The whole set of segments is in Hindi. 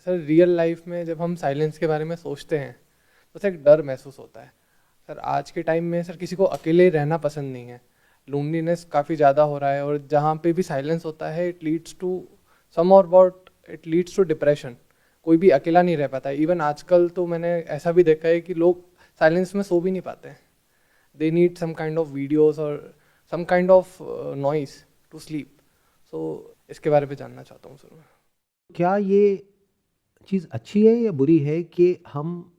सर रियल लाइफ में जब हम साइलेंस के बारे में सोचते हैं तो सर एक डर महसूस होता है। सर आज के टाइम में सर किसी को अकेले रहना पसंद नहीं है, लोनलीनेस काफ़ी ज़्यादा हो रहा है, और जहाँ पे भी साइलेंस होता है इट लीड्स टू सम और about it leads to depression. कोई भी अकेला नहीं रह पाता है। इवन आजकल तो मैंने ऐसा भी देखा है कि लोग साइलेंस में सो भी नहीं पाते हैं। They need some kind of videos और some kind of noise to sleep. So इसके बारे में जानना चाहता हूँ सर मैं। क्या ये चीज़ अच्छी है या बुरी है कि हम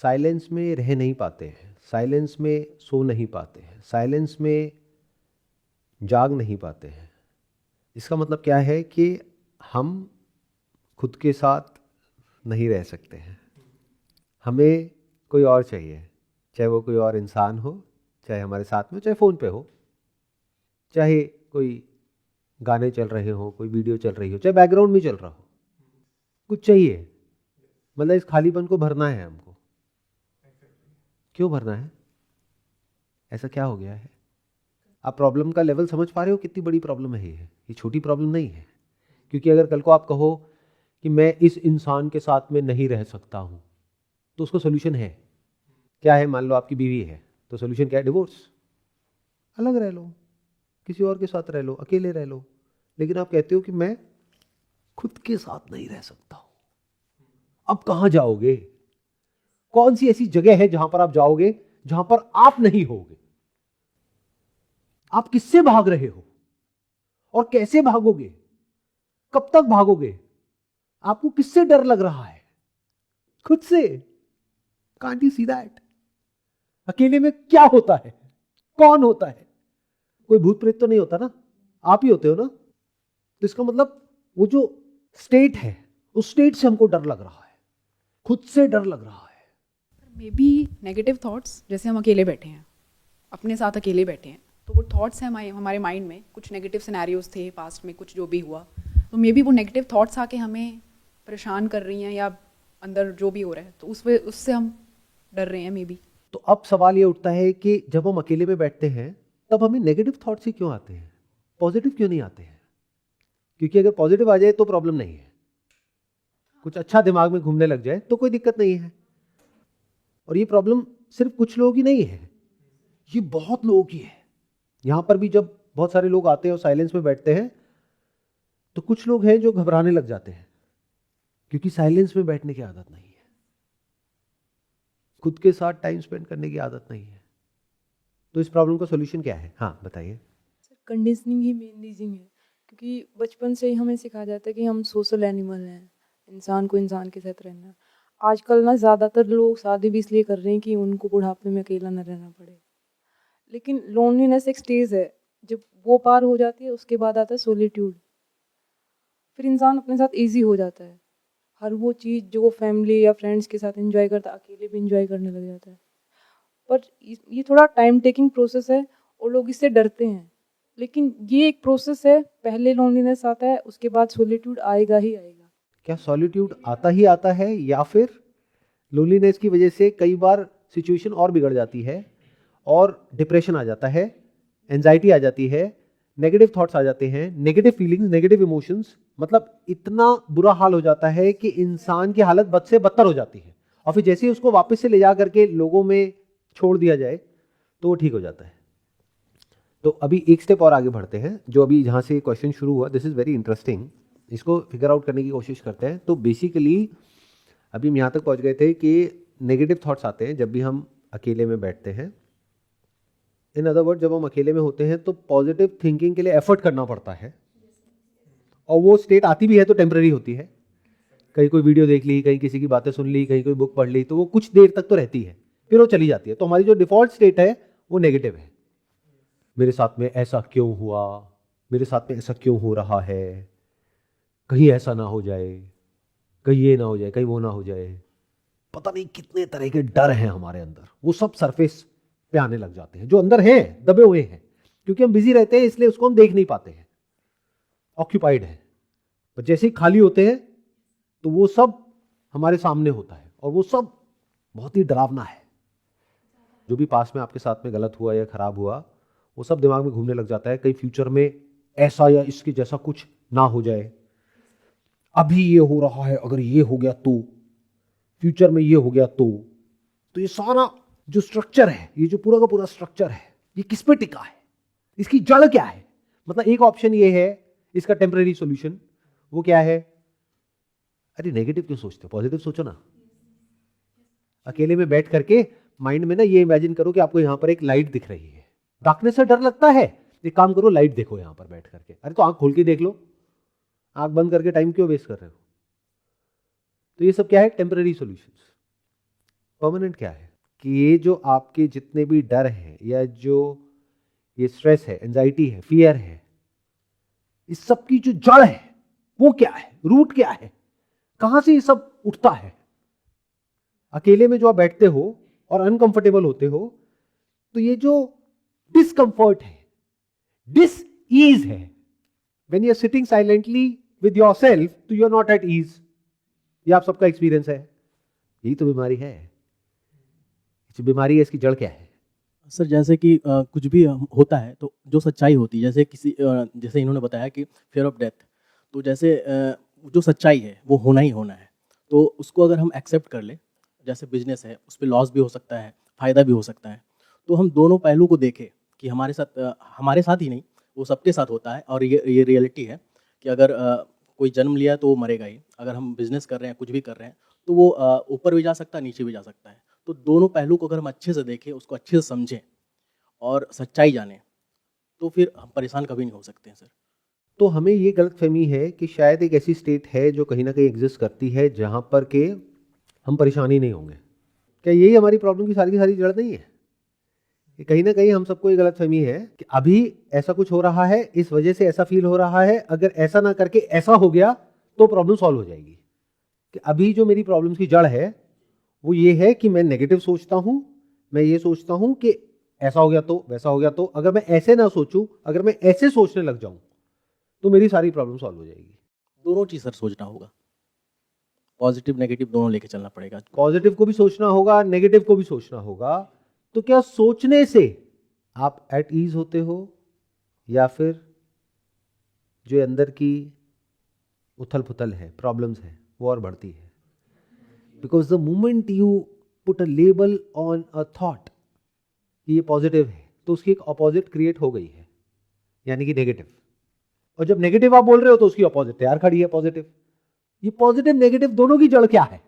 साइलेंस में रह नहीं पाते हैं, साइलेंस में सो नहीं पाते हैं, साइलेंस में जाग नहीं पाते हैं? इसका मतलब क्या है कि हम खुद के साथ नहीं रह सकते हैं, हमें कोई और चाहिए, चाहे वो कोई और इंसान हो, चाहे हमारे साथ में, चाहे फ़ोन पे हो, चाहे कोई गाने चल रहे हो, कोई वीडियो चल रही हो, चाहे बैकग्राउंड में चल रहा हो, कुछ चाहिए। मतलब इस खालीपन को भरना है हमको। क्यों भरना है? ऐसा क्या हो गया है? आप प्रॉब्लम का लेवल समझ पा रहे हो? कितनी बड़ी प्रॉब्लम है ये छोटी प्रॉब्लम नहीं है। क्योंकि अगर कल को आप कहो कि मैं इस इंसान के साथ में नहीं रह सकता हूं, तो उसका सोल्यूशन है क्या? है मान लो आपकी बीवी है, तो सोल्यूशन क्या है? डिवोर्स। अलग रह लो, किसी और के साथ रह लो, अकेले रह लो। लेकिन आप कहते हो कि मैं खुद के साथ नहीं रह सकता हूं। अब कहां जाओगे? कौन सी ऐसी जगह है जहां पर आप जाओगे जहां पर आप नहीं होगे? आप किससे भाग रहे हो और कैसे भागोगे? कब तक भागोगे? आपको किससे डर लग रहा है? खुद से। Can't you see that? अकेले में क्या होता है? कौन होता है? कोई भूत प्रेत तो नहीं होता ना, आप ही होते हो ना। तो इसका मतलब वो जो स्टेट है, उस स्टेट से हमको डर लग रहा है, खुद से डर लग रहा है। मे बी नेगेटिव थॉट्स, जैसे हम अकेले बैठे हैं, अपने साथ अकेले बैठे हैं, तो वो थॉट्स हैं हमारे माइंड में, कुछ नेगेटिव सिनेरियोज थे पास्ट में, कुछ जो भी हुआ, तो मे बी वो नेगेटिव थॉट्स आके हमें परेशान कर रही हैं, या अंदर जो भी हो रहा है तो उससे हम डर रहे हैं मे बी। तो अब सवाल ये उठता है कि जब हम अकेले में बैठते हैं तब हमें नेगेटिव थॉट्स ही क्यों आते हैं, पॉजिटिव क्यों नहीं आते हैं? क्योंकि अगर पॉजिटिव आ जाए तो प्रॉब्लम नहीं है, कुछ अच्छा दिमाग में घूमने लग जाए तो कोई दिक्कत नहीं है। और ये प्रॉब्लम सिर्फ कुछ लोगों की नहीं है, ये बहुत लोगों की है। यहां पर भी जब बहुत सारे लोग आते हैं और साइलेंस में बैठते हैं तो कुछ लोग हैं जो घबराने लग जाते हैं, क्योंकि साइलेंस में बैठने की आदत नहीं है, खुद के साथ टाइम स्पेंड करने की आदत नहीं है। तो इस प्रॉब्लम का सॉल्यूशन क्या है? हाँ बताइए। सर कंडीशनिंग ही मेन रीजन है, क्योंकि बचपन से ही हमें सिखाया जाता है कि हम सोशल एनिमल हैं, इंसान को इंसान के साथ रहना है। आजकल ना ज़्यादातर लोग शादी भी इसलिए कर रहे हैं कि उनको बुढ़ापे में अकेला न रहना पड़े। लेकिन लोनलीनेस एक स्टेज है, जब वो पार हो जाती है उसके बाद आता है सोलिट्यूड। फिर इंसान अपने साथ ईजी हो जाता है, हर वो चीज़ जो वो फैमिली या फ्रेंड्स के साथ एंजॉय करता है अकेले भी एंजॉय करने लग जाता है। पर ये थोड़ा टाइम टेकिंग प्रोसेस है और लोग इससे डरते हैं। लेकिन ये एक प्रोसेस है, पहले लोनलीनेस आता है, उसके बाद सॉलिट्यूड आएगा ही आएगा। क्या सॉलिट्यूड आता ही आता है, या फिर लोनलीनेस की वजह से कई बार सिचुएशन और बिगड़ जाती है और डिप्रेशन आ जाता है, एंजाइटी आ जाती है, नेगेटिव थॉट्स आ जाते हैं, नेगेटिव फीलिंग्स, नेगेटिव इमोशंस, मतलब इतना बुरा हाल हो जाता है कि इंसान की हालत बद से बदतर हो जाती है। और फिर जैसे ही उसको वापस से ले जा करके लोगों में छोड़ दिया जाए तो वो ठीक हो जाता है। तो अभी एक स्टेप और आगे बढ़ते हैं। जो अभी जहाँ से क्वेश्चन शुरू हुआ, दिस इज़ वेरी इंटरेस्टिंग, इसको फिगर आउट करने की कोशिश करते हैं। तो बेसिकली अभी हम यहाँ तक पहुँच गए थे कि नेगेटिव थॉट्स आते हैं जब भी हम अकेले में बैठते हैं। इन अदर वर्ड, जब हम अकेले में होते हैं तो पॉजिटिव थिंकिंग के लिए एफर्ट करना पड़ता है, और वो स्टेट आती भी है तो टेम्पररी होती है। कहीं कोई वीडियो देख ली, कहीं किसी की बातें सुन ली, कहीं कोई बुक पढ़ ली, तो वो कुछ देर तक तो रहती है, फिर वो चली जाती है। तो हमारी जो डिफॉल्ट स्टेट है वो नेगेटिव है। मेरे साथ में ऐसा क्यों हुआ, मेरे साथ में ऐसा क्यों हो रहा है, कहीं ऐसा ना हो जाए, कहीं ये ना हो जाए, कहीं वो ना हो जाए। पता नहीं कितने तरह के डर हैं हमारे अंदर, वो सब सरफेस पे आने लग जाते हैं, जो अंदर हैं, दबे हुए हैं, क्योंकि हम बिजी रहते हैं इसलिए उसको हम देख नहीं पाते हैं, ऑक्यूपाइड है। पर जैसे ही खाली होते हैं तो वो सब हमारे सामने होता है, और वो सब बहुत ही डरावना है। जो भी पास में आपके साथ में गलत हुआ या खराब हुआ, वो सब दिमाग में घूमने लग जाता है, कहीं फ्यूचर में ऐसा या इसके जैसा कुछ ना हो जाए। अभी ये हो रहा है, अगर ये हो गया तो, फ्यूचर में ये हो गया तो ये सारा जो स्ट्रक्चर है, ये जो पूरा का पूरा स्ट्रक्चर है, ये किस पे टिका है, इसकी जड़ क्या है? मतलब एक ऑप्शन ये है इसका टेम्परेरी सॉल्यूशन, वो क्या है? अरे नेगेटिव क्यों सोचते हो, पॉजिटिव सोचो ना। अकेले में बैठ करके माइंड में ना ये इमेजिन करो कि आपको यहां पर एक लाइट दिख रही है। डार्कनेस से डर लगता है, एक काम करो, लाइट देखो यहां पर बैठ करके। अरे तो आंख खोल के देख लो, आंख बंद करके टाइम क्यों वेस्ट कर रहे हो? तो ये सब क्या है? Temporary solutions. परमानेंट क्या है कि ये जो आपके जितने भी डर हैं, या जो ये स्ट्रेस है, एंजाइटी है, फियर है, इस सब की जो जड़ है वो क्या है, रूट क्या है, कहां से ये सब उठता है? अकेले में जो आप बैठते हो और अनकंफर्टेबल होते हो, तो ये जो डिस्कंफर्ट है, डिस ईज है, when you are sitting silently with yourself, तो you are not at ease. ये आप सबका एक्सपीरियंस है, यही तो बीमारी है। जो बीमारी है इसकी जड़ क्या है? सर जैसे कि कुछ भी होता है तो जो सच्चाई होती है, जैसे जैसे इन्होंने बताया कि फियर ऑफ डेथ, तो जैसे जो सच्चाई है वो होना ही होना है, तो उसको अगर हम एक्सेप्ट कर ले, जैसे बिजनेस है उस पर लॉस भी हो सकता है, फ़ायदा भी हो सकता है, तो हम दोनों पहलू को देखें कि हमारे साथ ही नहीं, वो सबके साथ होता है, और ये रियलिटी है कि अगर कोई जन्म लिया है तो वो मरेगा ही। अगर हम बिजनेस कर रहे हैं, कुछ भी कर रहे हैं, तो वो ऊपर भी जा सकता है, नीचे भी जा सकता है। तो दोनों पहलू को अगर हम अच्छे से देखें, उसको अच्छे से समझें और सच्चाई जानें, तो फिर हम परेशान कभी नहीं हो सकते हैं सर। तो हमें ये गलतफहमी है कि शायद एक ऐसी स्टेट है जो कहीं ना कहीं एग्जिस्ट करती है जहां पर के हम परेशान ही नहीं होंगे। क्या यही हमारी प्रॉब्लम की सारी जड़ नहीं है? कि कहीं ना कहीं हम सबको ये गलतफहमी है कि अभी ऐसा कुछ हो रहा है, इस वजह से ऐसा फील हो रहा है, अगर ऐसा ना करके ऐसा हो गया तो प्रॉब्लम सॉल्व हो जाएगी। कि अभी जो मेरी प्रॉब्लम की जड़ है वो ये है कि मैं नेगेटिव सोचता हूं, मैं ये सोचता हूं कि ऐसा हो गया तो, वैसा हो गया तो, अगर मैं ऐसे ना सोचूं, अगर मैं ऐसे सोचने लग जाऊं तो मेरी सारी प्रॉब्लम सॉल्व हो जाएगी। दोनों चीज़ सर सोचना होगा, पॉजिटिव नेगेटिव दोनों लेके चलना पड़ेगा। पॉजिटिव को भी सोचना होगा, नेगेटिव को भी सोचना होगा। तो क्या सोचने से आप एट ईज होते हो, या फिर जो अंदर की उथल पुथल है, प्रॉब्लम्स है, वो और बढ़ती है? Because the moment you put a label on a thought कि ये पॉजिटिव है, तो उसकी एक अपोजिट क्रिएट हो गई है, यानी कि नेगेटिव। और जब नेगेटिव आप बोल रहे हो तो उसकी अपोजिट तैयार खड़ी है, पॉजिटिव। ये पॉजिटिव नेगेटिव दोनों की जड़ क्या है?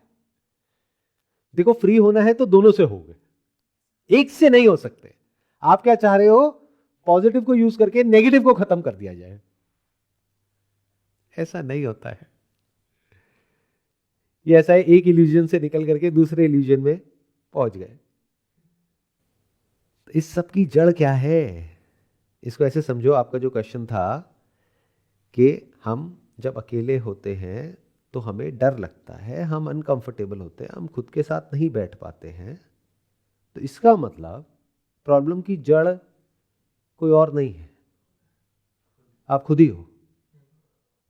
देखो, फ्री होना है तो दोनों से होगे, एक से नहीं हो सकते। आप क्या चाह रहे हो? पॉजिटिव को यूज करके नेगेटिव को खत्म कर दिया जाए। ऐसा नहीं होता है। ये ऐसा है, एक इल्यूजन से निकल करके दूसरे इल्यूजन में पहुंच गए। इस सब की जड़ क्या है? इसको ऐसे समझो, आपका जो क्वेश्चन था कि हम जब अकेले होते हैं तो हमें डर लगता है, हम अनकंफर्टेबल होते हैं, हम खुद के साथ नहीं बैठ पाते हैं, तो इसका मतलब प्रॉब्लम की जड़ कोई और नहीं है, आप खुद ही हो।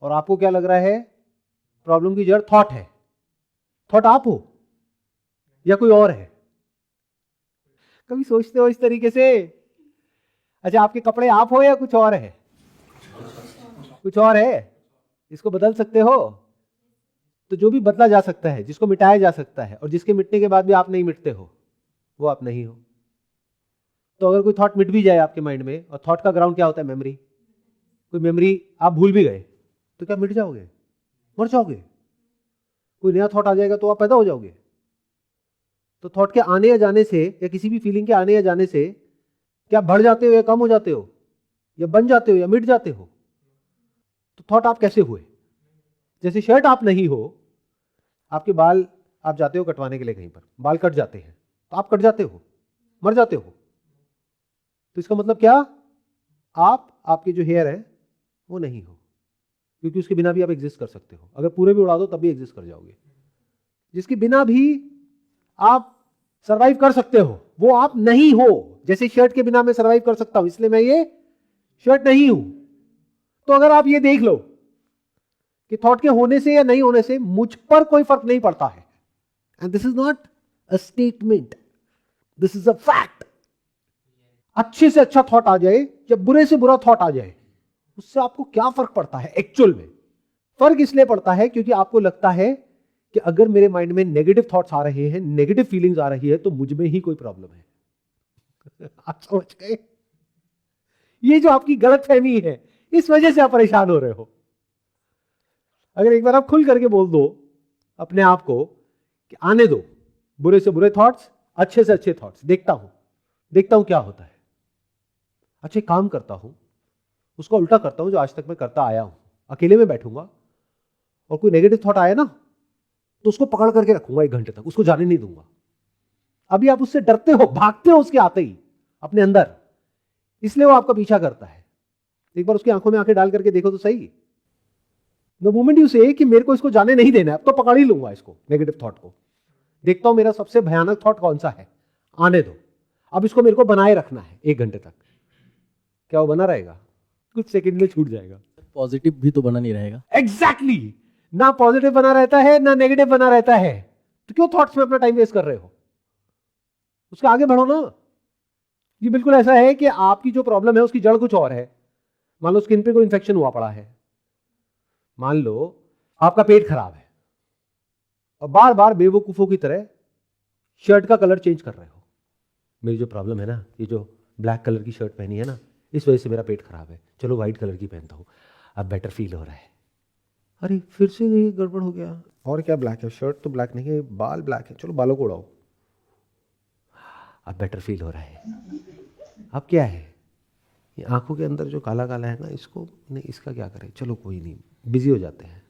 और आपको क्या लग रहा है? प्रॉब्लम की जड़ थॉट है। थॉट आप हो या कोई और है? कभी सोचते हो इस तरीके से? अच्छा, आपके कपड़े आप हो या कुछ और है? कुछ और है, इसको बदल सकते हो? तो जो भी बदला जा सकता है, जिसको मिटाया जा सकता है, और जिसके मिटने के बाद भी आप नहीं मिटते हो, वो आप नहीं हो। तो अगर कोई थॉट मिट भी जाए आपके माइंड में, और थॉट का ग्राउंड क्या होता है? मेमोरी। कोई मेमोरी आप भूल भी गए तो क्या मिट जाओगे? मर जाओगे। कोई नया थॉट आ जाएगा तो आप पैदा हो जाओगे। तो थॉट के आने या जाने से, या किसी भी फीलिंग के आने या जाने से क्या बढ़ जाते हो या कम हो जाते हो, या बन जाते हो या मिट जाते हो? तो थॉट आप कैसे हुए? जैसे शर्ट आप नहीं हो, आपके बाल आप जाते हो कटवाने के लिए कहीं पर, बाल कट जाते हैं तो आप कट जाते हो, मर जाते हो। तो इसका मतलब क्या? आपके जो हेयर है वो नहीं हो, क्योंकि उसके बिना भी आप एग्जिस्ट कर सकते हो। अगर पूरे भी उड़ा दो तब भी एग्जिस्ट कर जाओगे। जिसके बिना भी आप सरवाइव कर सकते हो वो आप नहीं हो। जैसे शर्ट के बिना मैं सरवाइव कर सकता हूं, इसलिए मैं ये शर्ट नहीं हूं। तो अगर आप ये देख लो कि थॉट के होने से या नहीं होने से मुझ पर कोई फर्क नहीं पड़ता है, and this is not a statement, this is a fact. अच्छे से अच्छा थॉट आ जाए या बुरे से बुरा थॉट आ जाए, उससे आपको क्या फर्क पड़ता है एक्चुअल में? फर्क इसलिए पड़ता है क्योंकि आपको लगता है कि अगर मेरे माइंड में नेगेटिव थॉट्स आ रहे हैं, नेगेटिव फीलिंग्स आ रही है, तो मुझ में ही कोई प्रॉब्लम है। आप समझ गए? ये जो आपकी गलतफहमी है, इस वजह से आप परेशान हो रहे हो। अगर एक बार आप खुल करके बोल दो अपने आप को कि आने दो बुरे से बुरे थॉट्स, अच्छे से अच्छे थॉट्स, देखता हूं क्या होता है। अच्छे काम करता हूं, उसको उल्टा करता हूं जो आज तक मैं करता आया हूं। अकेले में बैठूंगा और कोई नेगेटिव थॉट आया ना, तो उसको पकड़ करके रखूंगा 1 घंटे तक, उसको जाने नहीं दूंगा। अभी आप उससे डरते हो, भागते हो उसके आते ही अपने अंदर, इसलिए वो आपका पीछा करता है। एक बार उसकी आंखों में आंखें डाल करके देखो तो सही। द मोमेंट यू से कि मेरे को इसको जाने नहीं देना है, अब तो पकड़ ही लूंगा इसको, नेगेटिव थॉट को। देखता हूं मेरा सबसे भयानक थॉट कौन सा है, आने दो। अब इसको मेरे को बनाए रखना है 1 घंटे तक। क्या वो बना रहेगा? कुछ सेकंड में छूट जाएगा। पॉजिटिव भी तो बना नहीं रहेगा। एग्जैक्टली ना पॉजिटिव बना रहता है ना नेगेटिव बना रहता है, तो क्यों थॉट्स में अपना टाइम वेस्ट कर रहे हो? उसके आगे बढ़ो ना। ये बिल्कुल ऐसा है कि आपकी जो प्रॉब्लम है उसकी जड़ कुछ और है। मान लो स्किन पे कोई इंफेक्शन हुआ पड़ा है, मान लो आपका पेट खराब है, और बार बार बेवकूफों की तरह शर्ट का कलर चेंज कर रहे हो। मेरी जो प्रॉब्लम है ना, ये जो ब्लैक कलर की शर्ट पहनी है ना, इस वजह से मेरा पेट खराब है, चलो व्हाइट कलर की पहनता हूं, अब बेटर फील हो रहा है। अरे फिर से ये गड़बड़ हो गया। और क्या ब्लैक है? शर्ट तो ब्लैक नहीं है, बाल ब्लैक है, चलो बालों को उड़ाओ, अब बेटर फील हो रहा है। अब क्या है? ये आंखों के अंदर जो काला काला है ना, इसको नहीं, इसका क्या करें, चलो कोई नहीं, बिजी हो जाते हैं,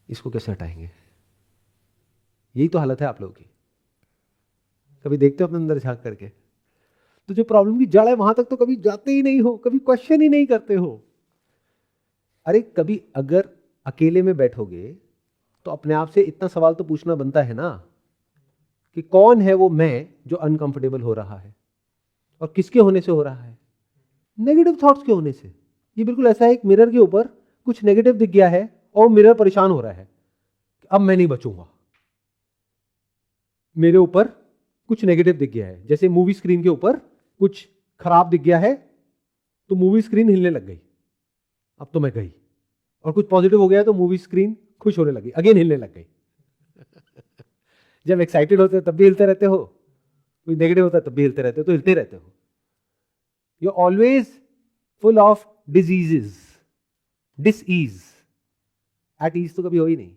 इसको कैसे हटाएंगे? यही तो हालत है आप लोगों की। कभी देखते हो अपने अंदर झांक करके? तो जो प्रॉब्लम की जड़ है वहां तक तो कभी जाते ही नहीं हो, कभी क्वेश्चन ही नहीं करते हो। अरे कभी अगर अकेले में बैठोगे तो अपने आप से इतना सवाल तो पूछना बनता है ना कि कौन है वो मैं जो अनकंफर्टेबल हो रहा है, और किसके होने से हो रहा है? नेगेटिव थॉट्स के होने से। ये बिल्कुल ऐसा है, एक मिरर के ऊपर कुछ नेगेटिव दिख गया है और मिरर परेशान हो रहा है, अब मैं नहीं बचूंगा। मेरे ऊपर कुछ नेगेटिव दिख गया है, जैसे मूवी स्क्रीन के ऊपर कुछ खराब दिख गया है तो मूवी स्क्रीन हिलने लग गई, अब तो मैं गई। और कुछ पॉजिटिव हो गया तो मूवी स्क्रीन खुश होने लगी, अगेन हिलने लग गई। जब एक्साइटेड होते हो तब भी हिलते रहते हो, कोई नेगेटिव होता है तब भी हिलते रहते हो, तो हिलते रहते हो। You are always full of diseases, disease. At ease तो कभी हो ही नहीं।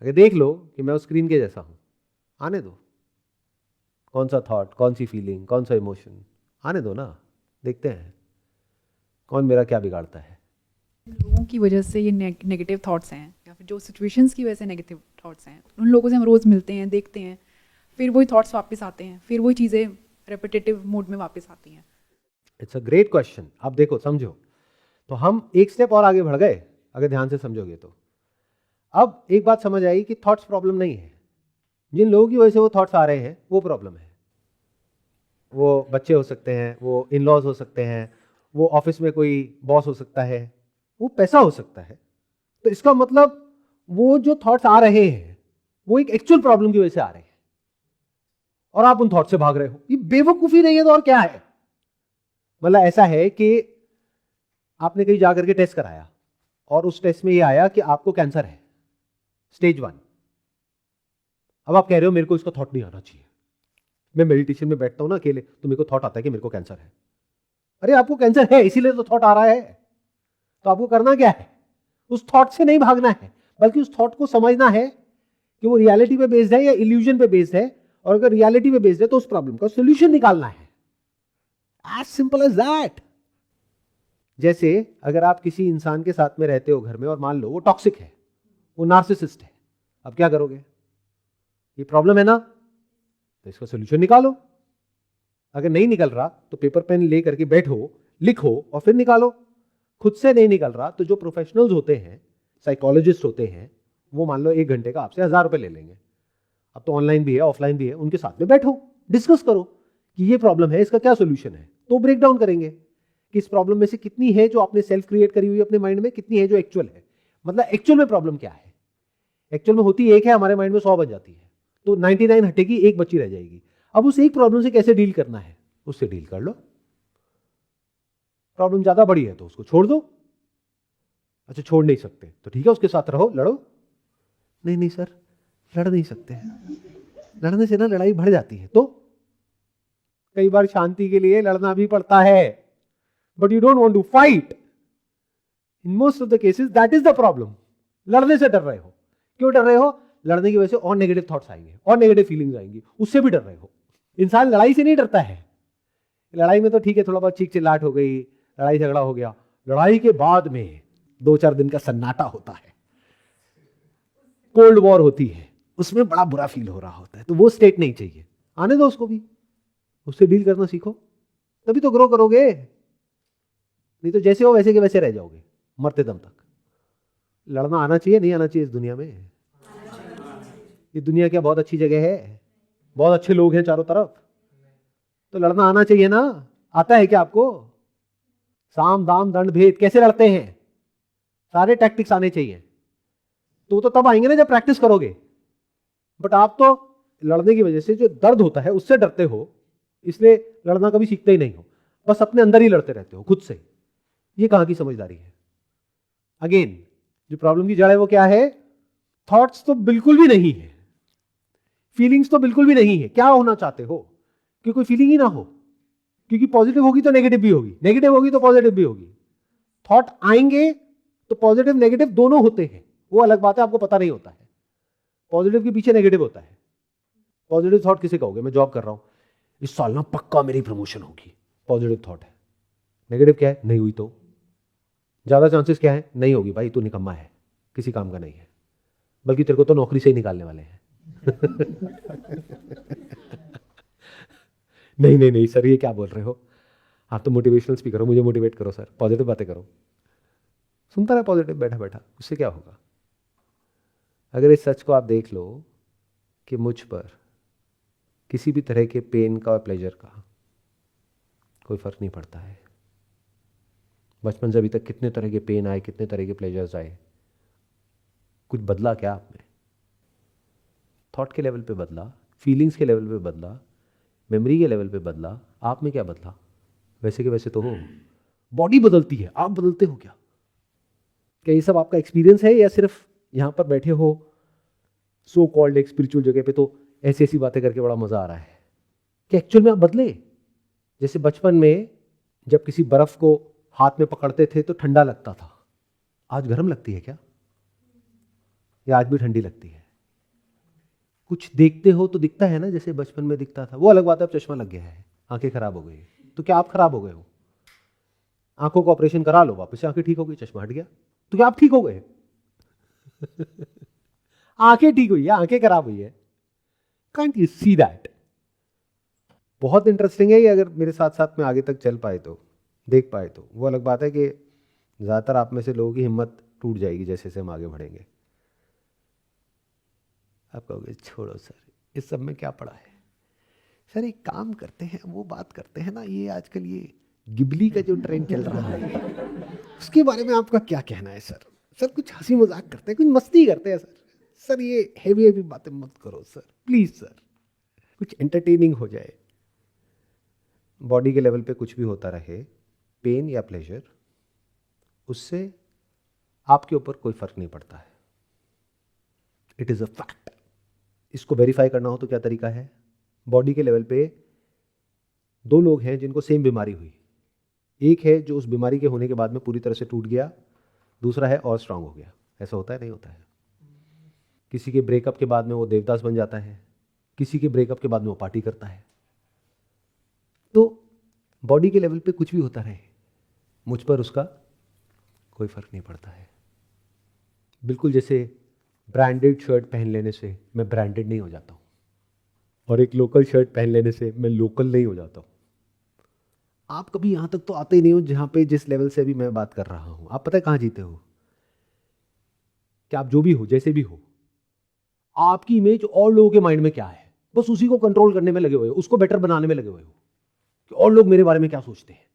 अगर देख लो कि मैं उस स्क्रीन के जैसा हूं, आने दो। कौन सा थॉट, कौन सी फीलिंग, कौन सा इमोशन, आने दो ना, देखते हैं कौन मेरा क्या बिगाड़ता है। लोगों की वजह से ये नेगेटिव थॉट्स हैं, या फिर जो सिचुएशंस की वजह से नेगेटिव थॉट्स हैं, उन लोगों से हम रोज़ मिलते हैं, देखते हैं, फिर वही थॉट्स वापस आते हैं, फिर वही चीज़ें रेपिटेटिव मोड में वापस आती हैं। It's a great question. आप देखो, समझो, तो हम एक स्टेप और आगे बढ़ गए अगर ध्यान से समझोगे तो। अब एक बात समझ आई कि थॉट्स प्रॉब्लम नहीं है, जिन लोगों की वजह से वो थॉट्स आ रहे हैं वो प्रॉब्लम है। वो बच्चे हो सकते हैं, वो इन लॉज हो सकते हैं, वो ऑफिस में कोई बॉस हो सकता है, वो पैसा हो सकता है। तो इसका मतलब वो जो थॉट्स आ रहे हैं वो एक एक्चुअल प्रॉब्लम की वजह से आ रहे हैं, और आप उन थॉट से भाग रहे हो। ये बेवकूफी नहीं है तो और क्या है? मतलब ऐसा है कि आपने कहीं जाकर के टेस्ट कराया और उस टेस्ट में ये आया कि आपको कैंसर है, स्टेज 1। अब आप कह रहे हो मेरे को इसका थॉट नहीं आना चाहिए। मैं मेडिटेशन में बैठता हूं ना अकेले, तो मेरे को थॉट आता है कि मेरे को कैंसर है। अरे आपको कैंसर है इसीलिए तो थॉट आ रहा है। तो आपको करना क्या है? उस थॉट से नहीं भागना है, बल्कि उस थॉट को समझना है कि वो रियलिटी पे बेस्ड है या इल्यूजन पे बेस्ड है, और अगर रियलिटी पे बेस्ड है तो उस प्रॉब्लम का सॉल्यूशन निकालना है। As simple as that. जैसे अगर आप किसी इंसान के साथ में रहते हो घर में, और मान लो वो टॉक्सिक है, वो नार्सिसिस्ट है, अब क्या करोगे? ये प्रॉब्लम है ना, तो इसका सॉल्यूशन निकालो। अगर नहीं निकल रहा तो पेपर पेन ले करके बैठो, लिखो और फिर निकालो। खुद से नहीं निकल रहा तो जो प्रोफेशनल्स होते हैं, साइकोलॉजिस्ट होते हैं, वो मान लो 1 घंटे का आपसे 1000 रुपए ले लेंगे। अब तो ऑनलाइन भी है, ऑफलाइन भी है, उनके साथ में बैठो, डिस्कस करो कि ये प्रॉब्लम है, इसका क्या सोल्यूशन है। तो ब्रेक डाउन करेंगे कि इस प्रॉब्लम में से कितनी है जो आपने सेल्फ क्रिएट करी हुई अपने माइंड में, कितनी है जो एक्चुअल है। मतलब एक्चुअल में प्रॉब्लम क्या है? एक्चुअल में होती एक है, हमारे माइंड में 100 बन जाती है, तो 99 हटेगी, एक बची रह जाएगी। अब उस एक प्रॉब्लम से कैसे डील करना है, उससे डील कर लो। प्रॉब्लम ज्यादा बड़ी है तो उसको छोड़ दो। अच्छा छोड़ नहीं सकते तो ठीक है, उसके साथ रहो, लड़ो। नहीं नहीं सर, लड़ नहीं सकते, लड़ने से ना लड़ाई बढ़ जाती है। तो कई बार शांति के लिए लड़ना भी पड़ता है, but you don't want to fight. In most of the cases that is the problem. लड़ने से डर रहे हो। क्यों डर रहे हो? लड़ने की वजह से और नेगेटिव थॉट्स आएंगे और नेगेटिव फीलिंग्स आएंगी, उससे भी डर रहे हो। इंसान लड़ाई से नहीं डरता है। लड़ाई में तो ठीक है, थोड़ा बहुत चीख चिल्लाहट हो गई, लड़ाई झगड़ा हो गया। लड़ाई के बाद में 2-4 दिन का सन्नाटा होता है, कोल्ड वॉर होती है, उसमें बड़ा बुरा फील हो रहा होता है। तो वो स्टेट नहीं चाहिए, आने दो उसको भी, उससे डील करना सीखो, तभी तो ग्रो करोगे। नहीं तो जैसे हो वैसे के वैसे रह जाओगे मरते दम तक। लड़ना आना चाहिए, नहीं आना चाहिए इस दुनिया में? ये दुनिया क्या बहुत अच्छी जगह है, बहुत अच्छे लोग हैं चारों तरफ, तो लड़ना आना चाहिए ना। आता है क्या आपको? साम दाम दंड भेद कैसे लड़ते हैं, सारे टैक्टिक्स आने चाहिए। तो तब आएंगे ना जब प्रैक्टिस करोगे। बट आप तो लड़ने की वजह से जो दर्द होता है उससे डरते हो, इसलिए लड़ना कभी सीखते ही नहीं हो, बस अपने अंदर ही लड़ते रहते हो खुद से। ये कहां की समझदारी है? अगेन जो प्रॉब्लम की जड़ है वो क्या है? थॉट्स तो बिल्कुल भी नहीं है, फीलिंग्स तो बिल्कुल भी नहीं है। क्या होना चाहते हो? कि कोई फीलिंग ही ना हो, क्योंकि पॉजिटिव होगी तो नेगेटिव भी होगी, नेगेटिव होगी तो पॉजिटिव भी होगी। थॉट आएंगे तो पॉजिटिव नेगेटिव दोनों होते हैं, वो अलग बात है, आपको पता नहीं होता है। पॉजिटिव के पीछे नेगेटिव होता है। पॉजिटिव थॉट किसे कहोगे? मैं जॉब कर रहा हूं, इस साल ना पक्का मेरी प्रमोशन होगी, पॉजिटिव थॉट है। नेगेटिव क्या है? नहीं हुई तो ज्यादा चांसेस क्या है? नहीं होगी भाई, तू निकम्मा है, किसी काम का नहीं है, बल्कि तेरे को तो नौकरी से ही निकालने वाले हैं। नहीं नहीं नहीं सर, ये क्या बोल रहे हो आप? तो मोटिवेशनल स्पीकर हो, मुझे मोटिवेट करो सर, पॉजिटिव बातें करो। सुनता रहे पॉजिटिव बैठा बैठा, उससे क्या होगा? अगर इस सच को आप देख लो कि मुझ पर किसी भी तरह के पेन का और प्लेजर का कोई फर्क नहीं पड़ता है। बचपन से अभी तक कितने तरह के पेन आए, कितने तरह के प्लेजर्स आए, कुछ बदला क्या आप में? थॉट के लेवल पे बदला, फीलिंग्स के लेवल पे बदला, मेमोरी के लेवल पे बदला, आप में क्या बदला? वैसे के वैसे तो हो। बॉडी बदलती है, आप बदलते हो क्या? क्या ये सब आपका एक्सपीरियंस है या सिर्फ यहां पर बैठे हो सो कॉल्ड एक स्पिरिचुअल जगह पे तो ऐसी ऐसी बातें करके बड़ा मजा आ रहा है? क्या एक्चुअल में आप बदले? जैसे बचपन में जब किसी बर्फ को हाथ में पकड़ते थे तो ठंडा लगता था, आज गर्म लगती है क्या? या आज भी ठंडी लगती है? कुछ देखते हो तो दिखता है ना जैसे बचपन में दिखता था। वो अलग बात है, अब चश्मा लग गया है, आंखें खराब हो गई, तो क्या आप खराब हो गए हो? आंखों का ऑपरेशन करा लो, वापस से आंखें ठीक हो गई, चश्मा हट गया, तो क्या आप ठीक हो गए? आंखें ठीक हुई है, आंखें खराब हुई है। Can't you see that? बहुत इंटरेस्टिंग है ये, अगर मेरे साथ साथ में आगे तक चल पाए तो, देख पाए तो। वो अलग बात है कि ज्यादातर आप में से लोगों की हिम्मत टूट जाएगी जैसे जैसे हम आगे बढ़ेंगे। आप कहोगे छोड़ो सर, इस सब में क्या पड़ा है? सर एक काम करते हैं, वो बात करते हैं ना, ये आजकल ये गिबली का जो ट्रेंड चल रहा है उसके बारे में आपका क्या कहना है सर? सर कुछ हंसी मजाक करते हैं, कुछ मस्ती करते हैं सर। सर ये हेवी हेवी बातें मत करो सर, प्लीज सर, कुछ एंटरटेनिंग हो जाए। बॉडी के लेवल पे कुछ भी होता रहे, पेन या प्लेजर, उससे आपके ऊपर कोई फर्क नहीं पड़ता है। It is a fact. इसको वेरीफाई करना हो तो क्या तरीका है? बॉडी के लेवल पे 2 लोग हैं जिनको सेम बीमारी हुई। एक है जो उस बीमारी के होने के बाद में पूरी तरह से टूट गया, दूसरा है और स्ट्रांग हो गया। ऐसा होता है नहीं होता है? किसी के ब्रेकअप के बाद में वो देवदास बन जाता है, किसी के ब्रेकअप के बाद में वो पार्टी करता है। तो बॉडी के लेवल पे कुछ भी होता रहे, मुझ पर उसका कोई फर्क नहीं पड़ता है। बिल्कुल जैसे ब्रांडेड शर्ट पहन लेने से मैं ब्रांडेड नहीं हो जाता हूँ, और एक लोकल शर्ट पहन लेने से मैं लोकल नहीं हो जाता हूँ। आप कभी यहां तक तो आते ही नहीं हो जहां पे जिस लेवल से अभी मैं बात कर रहा हूं। आप पता है कहां जीते हो? कि आप जो भी हो, जैसे भी हो, आपकी इमेज और लोगों के माइंड में क्या है, बस उसी को कंट्रोल करने में लगे हुए हो, उसको बेटर बनाने में लगे हुए हो कि और लोग मेरे बारे में क्या सोचते हैं।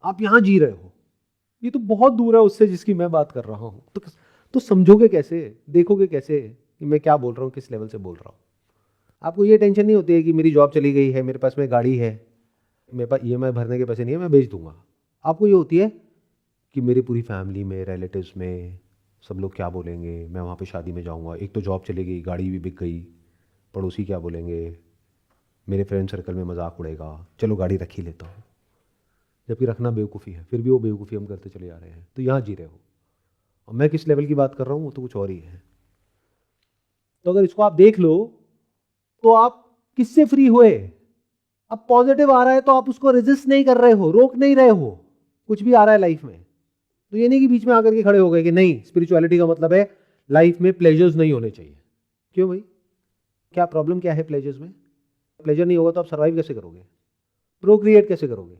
आप यहां जी रहे हो, ये तो बहुत दूर है उससे जिसकी मैं बात कर रहा हूं। तो समझोगे कैसे, देखोगे कैसे कि मैं क्या बोल रहा हूं, किस लेवल से बोल रहा हूं? आपको ये टेंशन नहीं होती है कि मेरी जॉब चली गई है, मेरे पास में गाड़ी है, मेरे पास EMI भरने के पैसे नहीं है, मैं बेच दूंगा। आपको ये होती है कि मेरी पूरी फैमिली में, रिलेटिव्स में सब लोग क्या बोलेंगे, मैं वहाँ पे शादी में जाऊँगा, एक तो जॉब चली गई, गाड़ी भी बिक गई, पड़ोसी क्या बोलेंगे, मेरे फ्रेंड सर्कल में मजाक उड़ेगा, चलो गाड़ी रख ही लेता हूँ। जबकि रखना बेवकूफ़ी है, फिर भी वो बेवकूफ़ी हम करते चले जा रहे हैं। तो यहाँ जी रहे हो, और मैं किस लेवल की बात कर रहा हूँ वो तो कुछ और ही है। तो अगर इसको आप देख लो तो आप किससे फ्री हुए? अब पॉजिटिव आ रहा है तो आप उसको रेजिस्ट नहीं कर रहे हो, रोक नहीं रहे हो। कुछ भी आ रहा है लाइफ में तो ये नहीं कि बीच में आकर के खड़े हो गए कि नहीं, स्पिरिचुअलिटी का मतलब है लाइफ में प्लेजर्स नहीं होने चाहिए। क्यों भाई, क्या प्रॉब्लम क्या है प्लेजर्स में? प्लेजर नहीं होगा तो आप सर्वाइव कैसे करोगे, प्रोक्रिएट कैसे करोगे?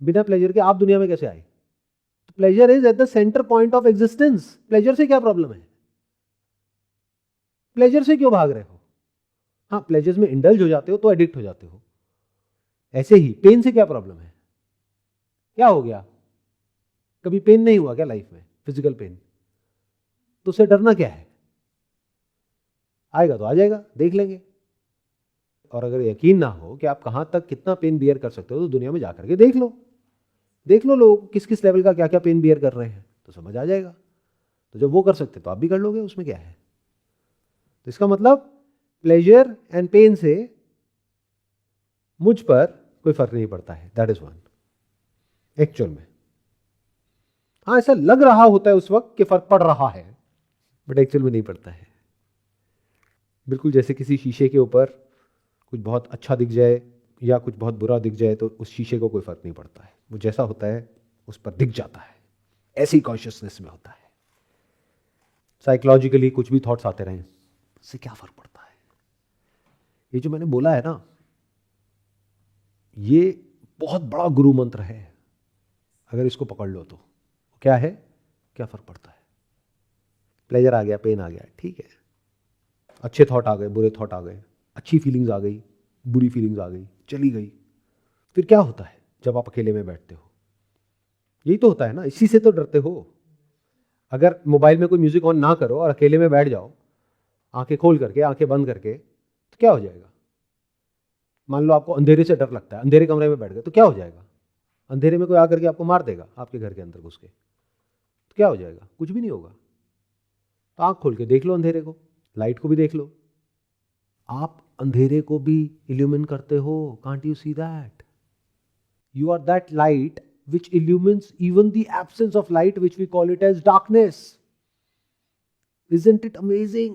बिना प्लेजर के आप दुनिया में कैसे आए? तो pleasure is at the centre point of existence. Pleasure से क्या प्रॉब्लम है? प्लेजर से क्यों भाग रहे हो? हाँ, प्लेजर्स में इंडल्ज हो जाते हो तो एडिक्ट हो जाते हो। ऐसे ही पेन से क्या प्रॉब्लम है? क्या हो गया? कभी पेन नहीं हुआ क्या लाइफ में, फिजिकल पेन? तो उससे डरना क्या है? आएगा तो आ जाएगा, देख लेंगे। और अगर यकीन ना हो कि आप कहां तक कितना पेन बियर कर सकते हो तो दुनिया में जाकर के देख लो। देख लो लोग किस किस लेवल का क्या क्या पेन बियर कर रहे हैं, तो समझ आ जाएगा। तो जब वो कर सकते तो आप भी कर लोगे, उसमें क्या है? तो इसका मतलब प्लेजर एंड पेन से मुझ पर कोई फर्क नहीं पड़ता है। दैट इज वन एक्चुअल में। हाँ, ऐसा लग रहा होता है उस वक्त कि फर्क पड़ रहा है, बट एक्चुअल में नहीं पड़ता है। बिल्कुल जैसे किसी शीशे के ऊपर कुछ बहुत अच्छा दिख जाए या कुछ बहुत बुरा दिख जाए तो उस शीशे को कोई फर्क नहीं पड़ता है, वो जैसा होता है उस पर दिख जाता है। ऐसी कॉन्शियसनेस में होता है। साइकोलॉजिकली कुछ भी थॉट्स आते रहें, उससे क्या फर्क पड़ता है? ये जो मैंने बोला है ना, ये बहुत बड़ा गुरु मंत्र है। अगर इसको पकड़ लो तो क्या है, क्या फर्क पड़ता है? प्लेजर आ गया, पेन आ गया, ठीक है। अच्छे थॉट आ गए, बुरे थॉट आ गए, अच्छी फीलिंग्स आ गई, बुरी फीलिंग्स आ गई, चली गई। फिर क्या होता है जब आप अकेले में बैठते हो? यही तो होता है ना, इसी से तो डरते हो। अगर मोबाइल में कोई म्यूजिक ऑन ना करो और अकेले में बैठ जाओ, आंखें खोल करके, आंखें बंद करके, तो क्या हो जाएगा? मान लो आपको अंधेरे से डर लगता है, अंधेरे कमरे में बैठ गए तो क्या हो जाएगा? अंधेरे में कोई आकर के आपको मार देगा आपके घर के अंदर घुस के, तो क्या हो जाएगा? कुछ भी नहीं होगा। तो आंख खोल के देख लो अंधेरे को, लाइट को भी देख लो। आप अंधेरे को भी इल्यूमिन करते हो। Can't you see that? You are that light which illumines even the absence of light, which we call it as darkness. Isn't it amazing?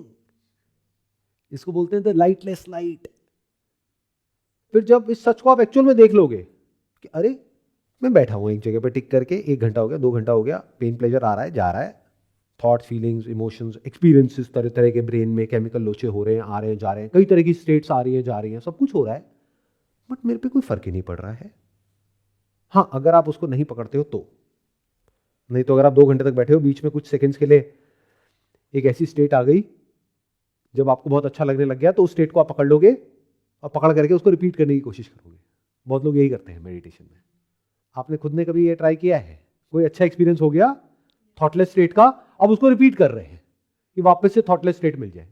इसको बोलते हैं द लाइटलेस लाइट। फिर जब इस सच को आप एक्चुअल में देख लोगे कि अरे मैं बैठा हूं एक जगह पे टिक करके, 1 घंटा हो गया, 2 घंटा हो गया, पेन प्लेजर आ रहा है, जा रहा है, थॉट्स, फीलिंग्स, इमोशंस, एक्सपीरियंसेस तरह तरह के ब्रेन में केमिकल लोचे हो रहे हैं, आ रहे हैं, जा रहे हैं, कई तरह की स्टेट्स आ रही हैं, जा रही हैं, सब कुछ हो रहा है, बट मेरे पे कोई फर्क ही नहीं पड़ रहा है। हाँ, अगर आप उसको नहीं पकड़ते हो तो। नहीं तो अगर आप 2 घंटे तक बैठे हो, बीच में कुछ सेकंड्स के लिए एक ऐसी स्टेट आ गई जब आपको बहुत अच्छा लगने लग गया, तो उस स्टेट को आप पकड़ लोगे और पकड़ करके उसको रिपीट करने की कोशिश करोगे। बहुत लोग यही करते हैं मेडिटेशन में। आपने खुद ने कभी ये ट्राई किया है? कोई अच्छा एक्सपीरियंस हो गया थॉटलेस स्टेट का, अब उसको रिपीट कर रहे हैं कि वापस से थॉटलेस स्टेट मिल जाए।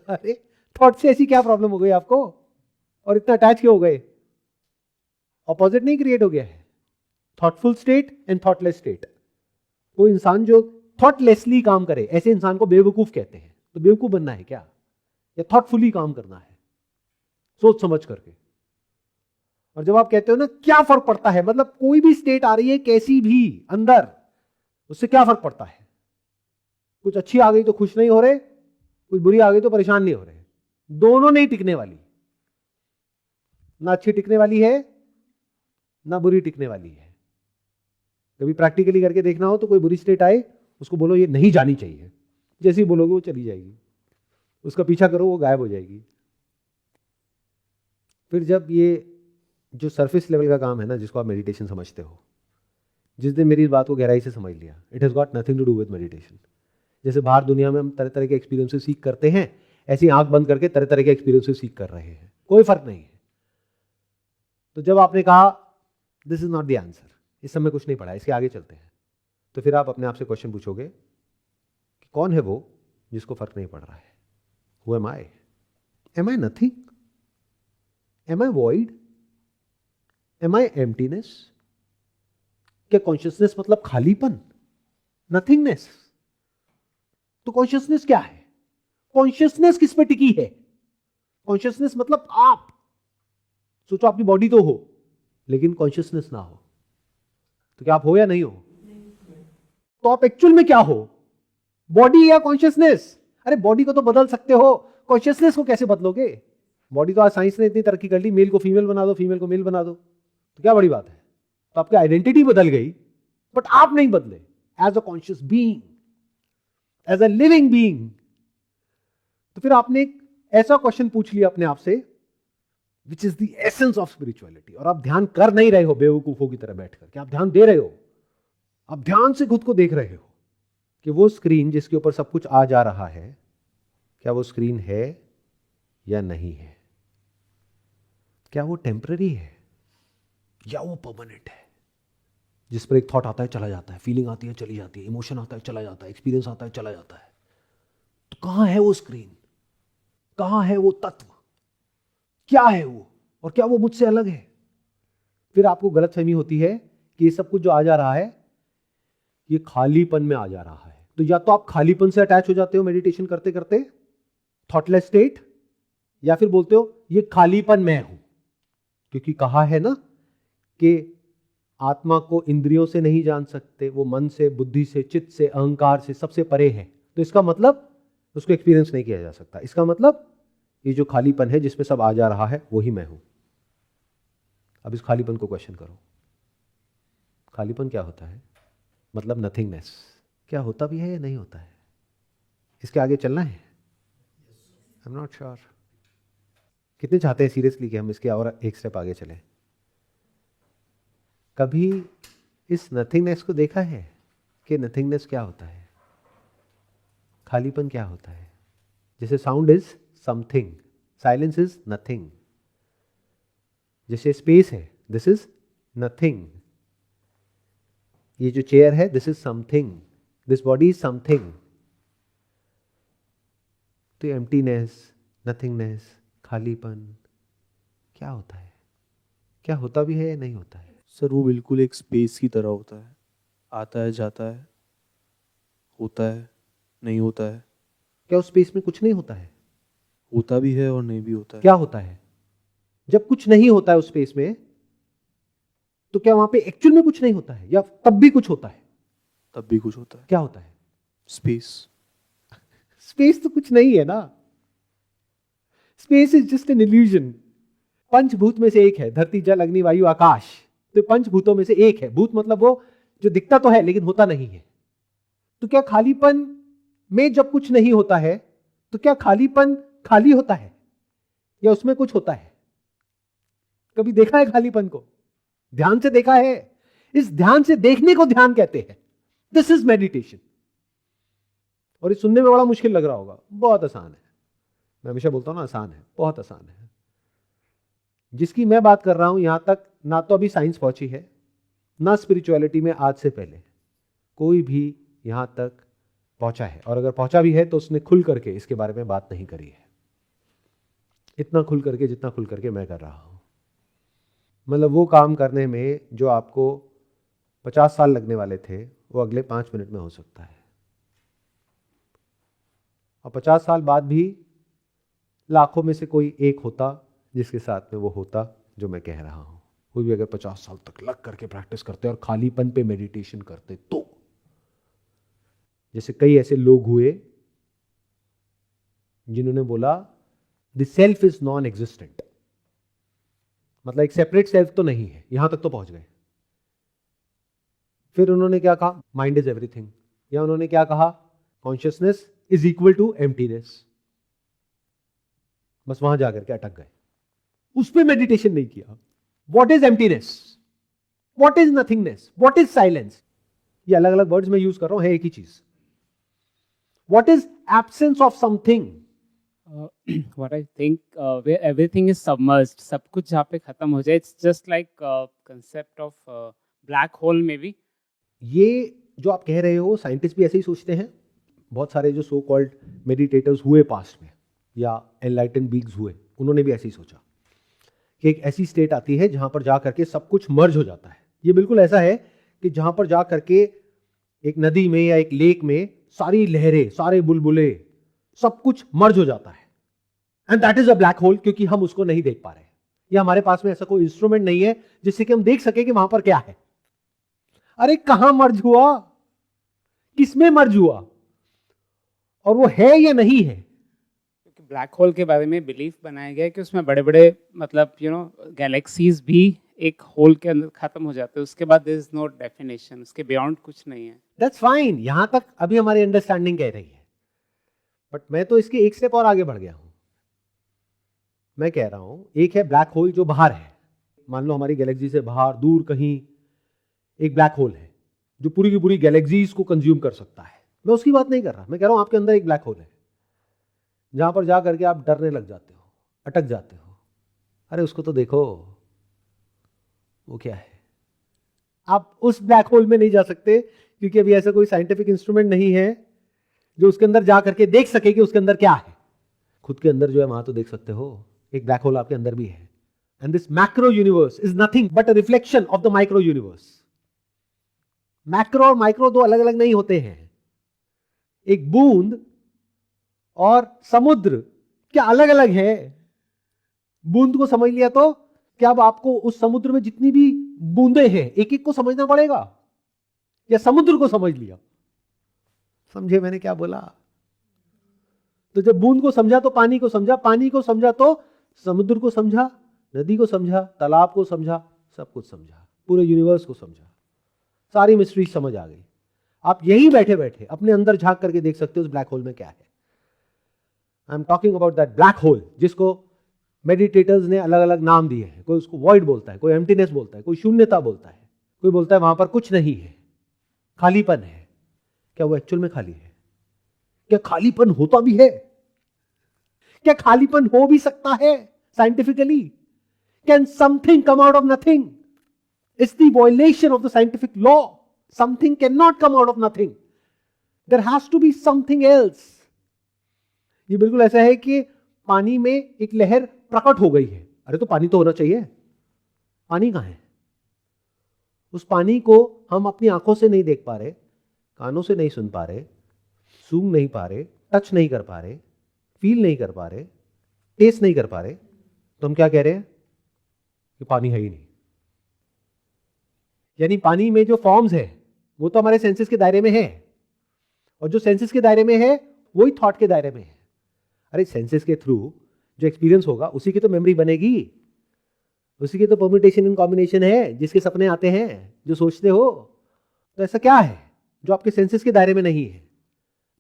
अरे थॉट से ऐसी क्या प्रॉब्लम हो गई आपको, और इतना अटैच क्यों हो गए? ऑपोजिट नहीं क्रिएट हो गया है? Thoughtful state and thoughtless state. कोई इंसान जो थॉटलेसली काम करे, ऐसे इंसान को बेवकूफ कहते हैं। तो बेवकूफ बनना है क्या, या थॉटफुली काम करना है, सोच समझ करके? और जब आप कहते हो ना क्या फर्क पड़ता है, मतलब कोई भी स्टेट आ रही है कैसी भी अंदर, उससे क्या फर्क पड़ता है? कुछ अच्छी आ गई तो खुश नहीं हो रहे, कुछ बुरी आ गई तो परेशान नहीं हो रहे। दोनों नहीं टिकने वाली, ना अच्छी टिकने वाली है ना बुरी टिकने वाली है। कभी प्रैक्टिकली करके देखना हो तो कोई बुरी स्टेट आए, उसको बोलो ये नहीं जानी चाहिए, जैसे ही बोलोगे वो चली जाएगी। उसका पीछा करो, वो गायब हो जाएगी। फिर जब ये जो सरफेस लेवल का काम है ना, जिसको आप मेडिटेशन समझते हो, जिस दिन मेरी इस बात को गहराई से समझ लिया, it has got nothing to do with meditation. जैसे बाहर दुनिया में हम तरह तरह के एक्सपीरियंसेस सीख करते हैं, ऐसी आंख बंद करके तरह तरह के एक्सपीरियंसेस सीख कर रहे हैं, कोई फर्क नहीं है। तो जब आपने कहा this is not the answer, इस समय कुछ नहीं पढ़ा, इसके आगे चलते हैं, तो फिर आप अपने आप से क्वेश्चन पूछोगे कि कौन है वो जिसको फर्क नहीं पड़ रहा है? Who am I? Am I nothing? Am I void? Am I emptiness? क्या कॉन्शियसनेस मतलब खालीपन, नथिंगनेस? तो कॉन्शियसनेस क्या है? कॉन्शियसनेस किस पे टिकी है? कॉन्शियसनेस मतलब आप सोचो, आपकी बॉडी तो हो लेकिन कॉन्शियसनेस ना हो, तो क्या आप हो या नहीं हो? तो आप एक्चुअल में क्या हो, बॉडी या कॉन्शियसनेस? अरे बॉडी को तो बदल सकते हो, कॉन्शियसनेस को कैसे बदलोगे? बॉडी तो आज साइंस ने इतनी तरक्की कर ली, मेल को फीमेल बना दो, फीमेल को मेल बना दो, तो क्या बड़ी बात है? तो आपकी आइडेंटिटी बदल गई बट आप नहीं बदले as a conscious being, as a living being. तो फिर आपने एक ऐसा क्वेश्चन पूछ लिया अपने आप से which is the essence of spirituality, और आप ध्यान कर नहीं रहे हो बेवकूफों की तरह बैठकर, कि आप ध्यान दे रहे हो, आप ध्यान से खुद को देख रहे हो कि वो स्क्रीन जिसके ऊपर सब कुछ आ जा रहा है, क्या वो स्क्रीन है या नहीं है? क्या वो टेम्पररी है या वो परमानेंट है? जिस पर एक थॉट आता है चला जाता है, फीलिंग आती है चली जाती है, इमोशन आता है चला जाता है, एक्सपीरियंस आता है चला जाता है। तो कहां है वो स्क्रीन? कहां है वो तत्व? क्या है वो? और क्या वो मुझसे अलग है? फिर आपको गलतफहमी होती है कि ये सब कुछ जो आ जा रहा है ये खालीपन में आ जा रहा है। तो या तो आप खालीपन से अटैच हो जाते हो मेडिटेशन करते करते, थॉटलेस स्टेट, या फिर बोलते हो ये खालीपन मैं हूं, क्योंकि कहा है ना कि आत्मा को इंद्रियों से नहीं जान सकते, वो मन से, बुद्धि से, चित्त से, अहंकार से सबसे परे है। तो इसका मतलब उसको एक्सपीरियंस नहीं किया जा सकता। इसका मतलब ये जो खालीपन है जिसमें सब आ जा रहा है वो ही मैं हूं। अब इस खालीपन को क्वेश्चन करो, खालीपन क्या होता है? मतलब नथिंगनेस क्या होता भी है या नहीं होता है? इसके आगे चलना है? I am not sure. कितने चाहते हैं सीरियसली कि हम इसके और एक स्टेप आगे चलें? कभी इस नथिंगनेस को देखा है कि नथिंगनेस क्या होता है, खालीपन क्या होता है? जैसे sound is something, silence is nothing, जैसे स्पेस है दिस इज नथिंग, ये जो चेयर है this is something, this body is something. तो एम्प्टीनेस, नथिंगनेस, खालीपन क्या होता है? क्या होता भी है या नहीं होता है? सर वो बिल्कुल एक स्पेस की तरह होता है, आता है जाता है, होता है नहीं होता है, क्या उस स्पेस में कुछ नहीं होता है? होता भी है और नहीं भी होता है। क्या होता है? जब कुछ नहीं होता है उस स्पेस में, तो क्या वहां पे एक्चुअल में कुछ नहीं होता है या तब भी कुछ होता है? तब भी कुछ होता है। क्या होता है? स्पेस। स्पेस तो कुछ नहीं है ना, space is just an illusion. पंचभूत में से एक है, धरती, जल, अग्नि, वायु, आकाश। तो पंचभूतों में से एक है। भूत मतलब वो जो दिखता तो है लेकिन होता नहीं है। तो क्या खालीपन में जब कुछ नहीं होता है तो क्या खालीपन खाली होता है या उसमें कुछ होता है? कभी देखा है खालीपन को? ध्यान से देखा है? इस ध्यान से देखने को ध्यान कहते हैं। This is meditation. और ये सुनने में बड़ा मुश्किल लग रहा होगा, बहुत आसान है। मैं हमेशा बोलता हूं ना, आसान है, बहुत आसान है। जिसकी मैं बात कर रहा हूं यहां तक ना तो अभी साइंस पहुंची है, ना स्पिरिचुअलिटी में आज से पहले कोई भी यहां तक पहुंचा है। और अगर पहुंचा भी है तो उसने खुल करके इसके बारे में बात नहीं करी है, इतना खुल करके जितना खुल करके मैं कर रहा हूं। मतलब वो काम करने में जो आपको 50 साल लगने वाले थे वो अगले 5 मिनट में हो सकता है। और 50 साल बाद भी लाखों में से कोई एक होता जिसके साथ में वो होता जो मैं कह रहा हूं। कोई भी अगर 50 साल तक लग करके प्रैक्टिस करते और खालीपन पे मेडिटेशन करते तो, जैसे कई ऐसे लोग हुए जिन्होंने बोला the self is non existent, मतलब एक सेपरेट सेल्फ तो नहीं है, यहां तक तो पहुंच गए। फिर उन्होंने क्या कहा? Mind is everything. या उन्होंने क्या कहा? Consciousness is equal to emptiness. बस वहां जाकर के अटक गए, उस पर मेडिटेशन नहीं किया। What is emptiness, what is nothingness, what is silence? ये अलग अलग वर्ड्स में यूज कर रहा हूं, है एक ही चीज। What is absence of something? what I think where everything is submerged, सब कुछ जहाँ पे खत्म हो जाए, it's just like concept of black hole maybe. ये जो आप कह रहे हो साइंटिस्ट भी ऐसे ही सोचते हैं। बहुत सारे जो सो कॉल्ड मेडिटेटर्स हुए पास्ट में या एनलाइटन बीइंग्स हुए, उन्होंने भी ऐसे ही सोचा कि एक ऐसी स्टेट आती है जहां पर जा करके सब कुछ मर्ज हो जाता है। ये बिल्कुल ऐसा है कि जहां पर जा करके एक नदी में या एक लेक में सारी लहरें, सारे बुलबुले, सब कुछ मर्ज हो जाता है, and that is a black hole, क्योंकि हम उसको नहीं देख पा रहे, या हमारे पास में ऐसा कोई इंस्ट्रूमेंट नहीं है जिससे कि हम देख सके कि वहां पर क्या है। अरे कहां मर्ज हुआ, किसमें मर्ज हुआ, और वो है या नहीं है। क्योंकि ब्लैक होल के बारे में बिलीफ बनाया गया है कि उसमें बड़े बड़े मतलब गैलेक्सीज भी एक होल के अंदर खत्म हो जाते हैं, उसके बाद देयर इज नो डेफिनेशन, उसके बियॉन्ड कुछ नहीं है। दैट्स फाइन, यहां तक अभी हमारी अंडरस्टैंडिंग कह रही है, बट मैं तो इसके एक स्टेप और आगे बढ़ गया हूं। मैं कह रहा हूं एक है ब्लैक होल जो बाहर है, मान लो हमारी गैलेक्सी से बाहर दूर कहीं एक ब्लैक होल है जो पूरी की पूरी गैलेक्सीज को कंज्यूम कर सकता है। मैं उसकी बात नहीं कर रहा, मैं कह रहा हूं आपके अंदर एक ब्लैक होल है जहां पर जा करके आप डरने लग जाते हो, अटक जाते हो। अरे उसको तो देखो, वो क्या है। आप उस ब्लैक होल में नहीं जा सकते क्योंकि अभी ऐसा कोई साइंटिफिक इंस्ट्रूमेंट नहीं है जो उसके अंदर जा करके देख सके कि उसके अंदर क्या है। खुद के अंदर जो है वहां तो देख सकते हो, एक ब्लैक होल आपके अंदर भी है, and this macro universe is nothing but a reflection of the micro universe. Macro और माइक्रो दो अलग अलग नहीं होते हैं। एक बूंद और समुद्र क्या अलग अलग है। बूंद को समझ लिया तो क्या अब आपको उस समुद्र में जितनी भी बूंदे हैं एक एक को समझना पड़ेगा, या समुद्र को समझ लिया। समझे मैंने क्या बोला? तो जब बूंद को समझा तो पानी को समझा, पानी को समझा तो समुद्र को समझा, नदी को समझा, तालाब को समझा, सब कुछ समझा, पूरे यूनिवर्स को समझा, सारी मिस्ट्री समझ आ गई। आप यहीं बैठे बैठे अपने अंदर झांक करके देख सकते हो उस ब्लैक होल में क्या है। I am talking about that black hole जिसको मेडिटेटर्स ने अलग अलग नाम दिए हैं। कोई उसको वॉइड बोलता है, कोई एम्प्टीनेस बोलता है, कोई शून्यता बोलता है, कोई बोलता है वहां पर कुछ नहीं है, खालीपन है। क्या वो एक्चुअल में खाली है? क्या खालीपन होता भी है? क्या खालीपन हो भी सकता है scientifically? Can something come out of nothing? It's the violation of the scientific law. Something can not come out of nothing, there has to be something else. ये बिल्कुल ऐसा है कि पानी में एक लहर प्रकट हो गई है, अरे तो पानी तो होना चाहिए, पानी कहां है? उस पानी को हम अपनी आंखों से नहीं देख पा रहे, कानों से नहीं सुन पा रहे, सूंघ नहीं पा रहे, टच नहीं कर पा रहे, फील नहीं कर पा रहे, टेस्ट नहीं कर पा रहे, तो हम क्या कह रहे हैं कि पानी है ही नहीं। यानी पानी में जो फॉर्म्स है वो तो हमारे सेंसेस के दायरे में है, और जो सेंसेस के दायरे में है वही थॉट के दायरे में है। अरे सेंसेस के थ्रू जो एक्सपीरियंस होगा उसी की तो मेमोरी बनेगी, उसी की तो परम्यूटेशन एंड कॉम्बिनेशन है, जिसके सपने आते हैं, जो सोचते हो। तो ऐसा क्या है जो आपके सेंसेस के दायरे में नहीं है,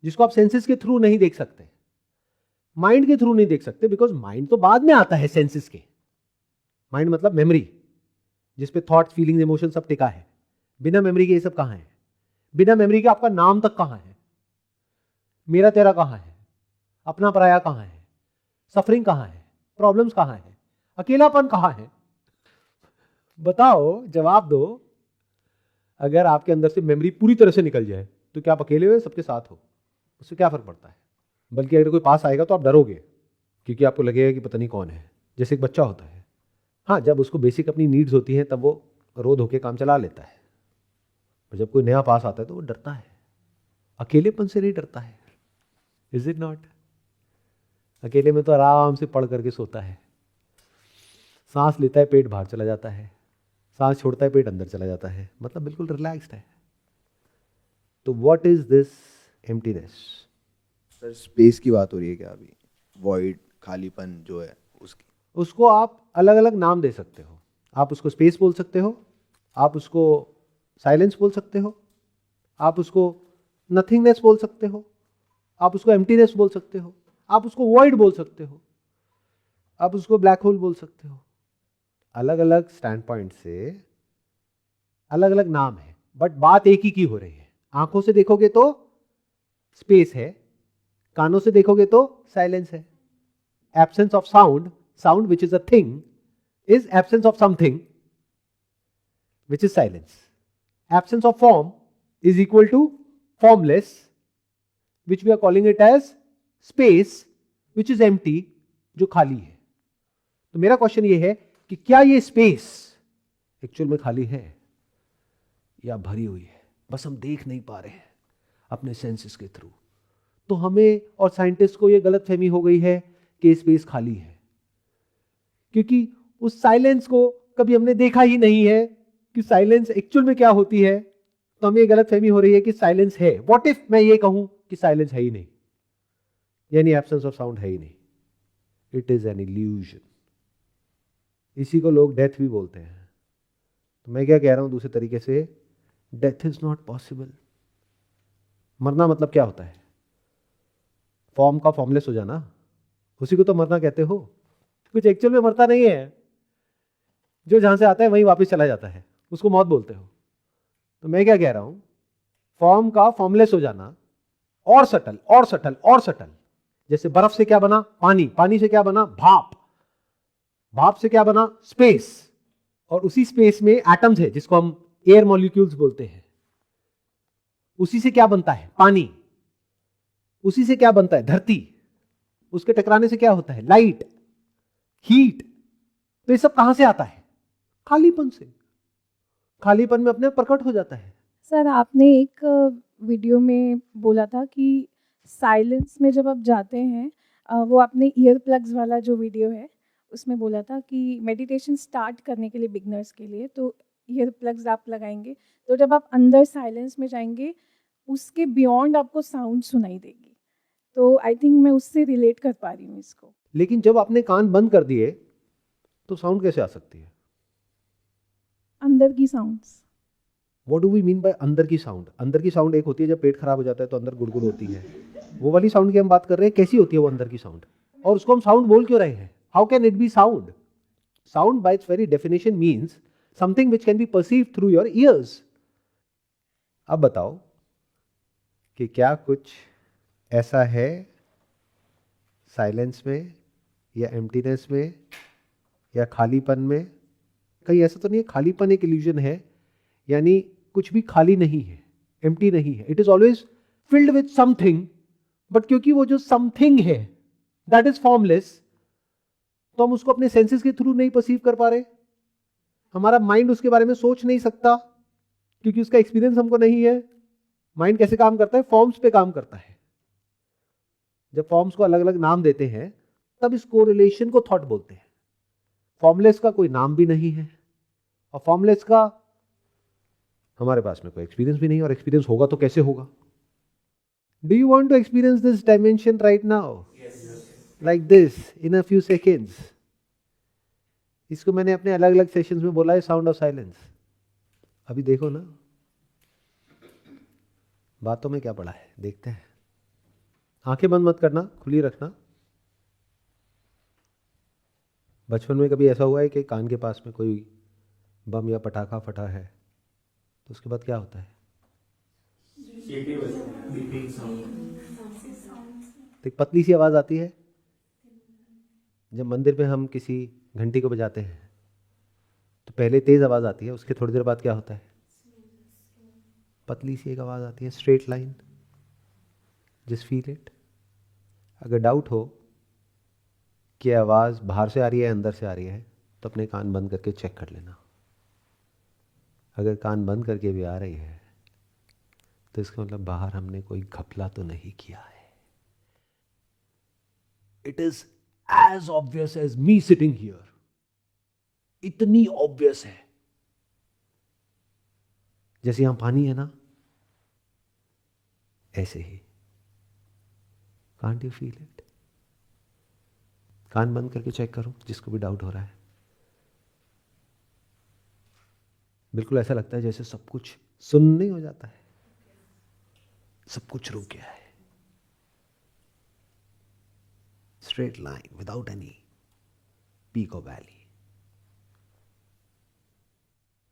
जिसको आप सेंसेस के थ्रू नहीं देख सकते, माइंड के थ्रू नहीं देख सकते? बिकॉज माइंड तो बाद में आता है सेंसेस के। माइंड मतलब मेमोरी, जिसपे थॉट्स, फीलिंग्स, इमोशन सब टिका है। बिना मेमोरी के ये सब कहां है? बिना मेमोरी के आपका नाम तक कहां है? मेरा तेरा कहां है? अपना पराया कहां है? सफरिंग कहां है? प्रॉब्लम्स कहां है? अकेलापन कहां है? बताओ, जवाब दो। अगर आपके अंदर से मेमोरी पूरी तरह से निकल जाए तो क्या आप अकेले हो, सबके साथ हो? उससे क्या फर्क पड़ता है? बल्कि अगर कोई पास आएगा तो आप डरोगे, क्योंकि आपको लगेगा कि पता नहीं कौन है। जैसे एक बच्चा होता है, हाँ, जब उसको बेसिक अपनी नीड्स होती हैं तब वो रो धो के काम चला लेता है, पर जब कोई नया पास आता है तो वो डरता है। अकेलेपन से नहीं डरता है, इज इट नॉट? अकेले में तो आराम से पढ़ करके सोता है, सांस लेता है पेट बाहर चला जाता है, सांस छोड़ता है पेट अंदर चला जाता है, मतलब बिल्कुल रिलैक्स्ड है। तो what is this emptiness? Sir space की बात हो रही है क्या अभी? वॉइड, खालीपन जो है उसकी? उसको आप अलग अलग नाम दे सकते हो। आप उसको स्पेस बोल सकते हो, आप उसको साइलेंस बोल सकते हो, आप उसको नथिंगनेस बोल सकते हो, आप उसको एम्प्टीनेस बोल सकते हो, आप उसको वॉइड बोल सकते हो, आप उसको ब्लैक होल बोल सकते हो। अलग अलग स्टैंड पॉइंट से अलग अलग नाम है, बट बात एक ही की हो रही है। आंखों से देखोगे तो स्पेस है, कानों से देखोगे तो साइलेंस है। Absence of sound, sound which is a thing, is absence of something which is silence. Absence of form is equal to formless, which we are calling it as space, which is empty, जो खाली है। तो मेरा क्वेश्चन ये है कि क्या ये स्पेस एक्चुअल में खाली है, या भरी हुई है, बस हम देख नहीं पा रहे हैं अपने सेंसेस के थ्रू। तो हमें और साइंटिस्ट को ये गलतफहमी हो गई है कि स्पेस खाली है, क्योंकि उस साइलेंस को कभी हमने देखा ही नहीं है कि साइलेंस एक्चुअल में क्या होती है। तो हमें ये गलतफहमी हो रही है कि साइलेंस है। व्हाट इफ मैं ये कहूं कि साइलेंस है ही नहीं, यानी एब्सेंस ऑफ साउंड है ही नहीं, इट इज एन इल्यूजन। इसी को लोग डेथ भी बोलते हैं। तो मैं क्या कह रहा हूं दूसरे तरीके से, डेथ इज नॉट पॉसिबल। मरना मतलब क्या होता है? फॉर्म का फॉर्मलेस हो जाना, उसी को तो मरना कहते हो। कुछ एक्चुअल में मरता नहीं है, जो जहां से आता है वहीं वापस चला जाता है, उसको मौत बोलते हो। तो मैं क्या कह रहा हूं, फॉर्म का फॉर्मलेस हो जाना और सटल और सटल और सटल। जैसे बर्फ से क्या बना? पानी। पानी से क्या बना? भाप। भाप से क्या बना? स्पेस। और उसी स्पेस में एटम्स है जिसको हम एयर मॉलिक्यूल्स बोलते हैं। उसी से क्या बनता है? पानी। उसी से क्या बनता है? धरती। उसके टकराने से क्या होता है? Light, heat. तो ये सब कहां से आता है? खालीपन से। खालीपन में अपने प्रकट हो जाता है। सर, आपने एक वीडियो में बोला था कि साइलेंस में जब आप जाते हैं, वो आपने ईयर प्लग्स वाला जो वीडियो है उसमें बोला था कि मेडिटेशन स्टार्ट करने के लिए बिगनर्स के लिए तो ईयर प्लग्स आप लगाएंगे, तो जब आप अंदर साइलेंस में जाएंगे उसके बियॉन्ड आपको साउंड सुनाई देगी। तो आई थिंक मैं उससे रिलेट कर पा रही हूँ इसको। लेकिन जब आपने कान बंद कर दिए तो साउंड कैसे आ सकती है? अंदर की sounds. What do we mean by अंदर की साउंड? अंदर की साउंड एक होती है जब पेट खराब हो जाता है तो अंदर गुड़गुड़ होती है, वो वाली साउंड की हम बात कर रहे हैं। कैसी होती है वो अंदर की साउंड? और उसको हम साउंड बोल क्यों रहे हैं? How can it be sound? Sound bye it's very definition means something which can be perceive through your ears. अब बताओ कि क्या कुछ ऐसा है साइलेंस में या एम्प्टीनेस में या खालीपन में? कहीं ऐसा तो नहीं है खालीपन एक इल्यूजन है, यानी कुछ भी खाली नहीं है, एम्प्टी नहीं है। It is always filled with something, but क्योंकि वो जो समथिंग है दैट इज फॉर्मलेस, तो हम उसको अपने सेंसेस के थ्रू नहीं परसीव कर पा रहे। हमारा माइंड उसके बारे में सोच नहीं सकता क्योंकि उसका एक्सपीरियंस हमको नहीं है। माइंड कैसे काम करता है? फॉर्म्स पे काम करता है। जब फॉर्म्स को अलग अलग नाम देते हैं तब इस कोरिलेशन को थॉट बोलते हैं। फॉर्मलेस का कोई नाम भी नहीं है और फॉर्मलेस का हमारे पास में कोई एक्सपीरियंस भी नहीं, और एक्सपीरियंस होगा तो कैसे होगा? Do you want to experience this dimension right now? Like this in a few seconds. इसको मैंने अपने अलग अलग सेशंस में बोला है, साउंड ऑफ साइलेंस। अभी देखो ना, बातों में क्या पड़ा है, देखते हैं। आंखें बंद मत करना, खुली रखना। बचपन में कभी ऐसा हुआ है कि कान के पास में कोई बम या पटाखा फटा है तो उसके बाद क्या होता है? तो एक पतली सी आवाज आती है। जब मंदिर में हम किसी घंटी को बजाते हैं तो पहले तेज आवाज आती है, उसके थोड़ी देर बाद क्या होता है? पतली सी एक आवाज आती है, straight line. Just feel it. अगर डाउट हो कि आवाज बाहर से आ रही है अंदर से आ रही है तो अपने कान बंद करके चेक कर लेना। अगर कान बंद करके भी आ रही है तो इसका मतलब बाहर हमने कोई घपला तो नहीं किया है। It is as obvious as me sitting here. इतनी ऑब्वियस है जैसे यहां पानी है ना, ऐसे ही। Can't you feel it? कान बंद करके चेक करो जिसको भी डाउट हो रहा है। बिल्कुल ऐसा लगता है जैसे सब कुछ सुनने हो जाता है, सब कुछ रुक गया है। Straight line without any peak और वैली।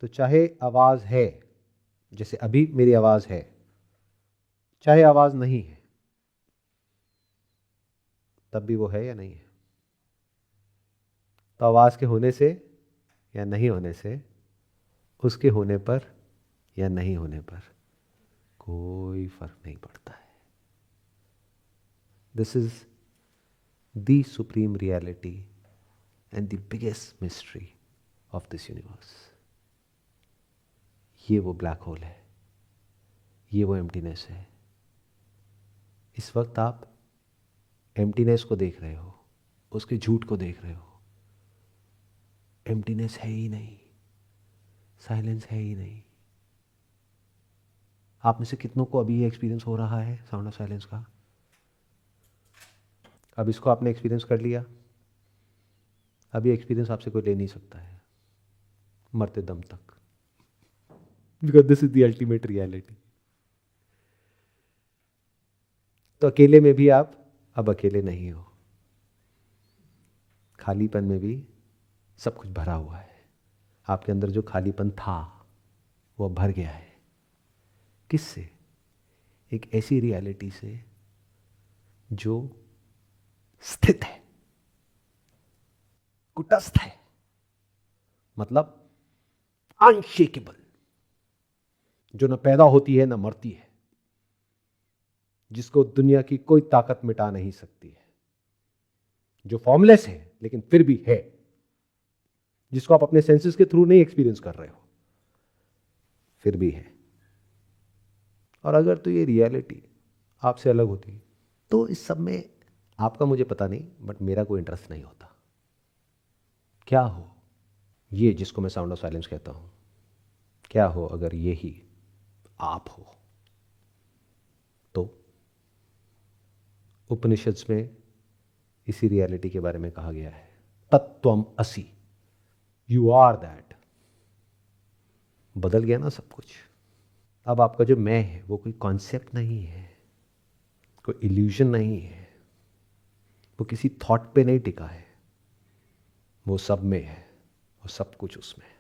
तो चाहे आवाज है, जैसे अभी मेरी आवाज है, चाहे आवाज नहीं है, तब भी वो है या नहीं है? तो आवाज के होने से या नहीं होने से, उसके होने पर या नहीं होने पर कोई फर्क नहीं पड़ता है। This is the supreme reality and the biggest mystery of this universe. ये वो ब्लैक होल है, ये वो एम्प्टीनेस है। इस वक्त आप एम्प्टीनेस को देख रहे हो, उसके झूठ को देख रहे हो। एम्प्टीनेस है ही नहीं, साइलेंस है ही नहीं। आप में से कितनों को अभी ये एक्सपीरियंस हो रहा है साउंड ऑफ साइलेंस का? अब इसको आपने एक्सपीरियंस कर लिया, अभी एक्सपीरियंस आपसे कोई ले नहीं सकता है मरते दम तक, because this is the ultimate reality. तो अकेले में भी आप अब अकेले नहीं हो, खालीपन में भी सब कुछ भरा हुआ है। आपके अंदर जो खालीपन था वो भर गया है। किससे? एक ऐसी रियलिटी से जो स्थित है, कुटस्थ है, मतलब अनशेकेबल, जो न पैदा होती है न मरती है, जिसको दुनिया की कोई ताकत मिटा नहीं सकती है, जो फॉर्मलेस है लेकिन फिर भी है, जिसको आप अपने सेंसेस के थ्रू नहीं एक्सपीरियंस कर रहे हो, फिर भी है। और अगर तो ये रियलिटी आपसे अलग होती तो इस सब में आपका मुझे पता नहीं, बट मेरा कोई इंटरेस्ट नहीं होता। क्या हो ये जिसको मैं साउंड ऑफ साइलेंस कहता हूं, क्या हो अगर ये ही आप हो? तो उपनिषद्स में इसी रियलिटी के बारे में कहा गया है, तत्त्वम असि, यू आर दैट। बदल गया ना सब कुछ। अब आपका जो मैं है वो कोई कॉन्सेप्ट नहीं है, कोई इल्यूजन नहीं है, वो किसी थॉट पे नहीं टिका है, वो सब में है और सब कुछ उसमें है।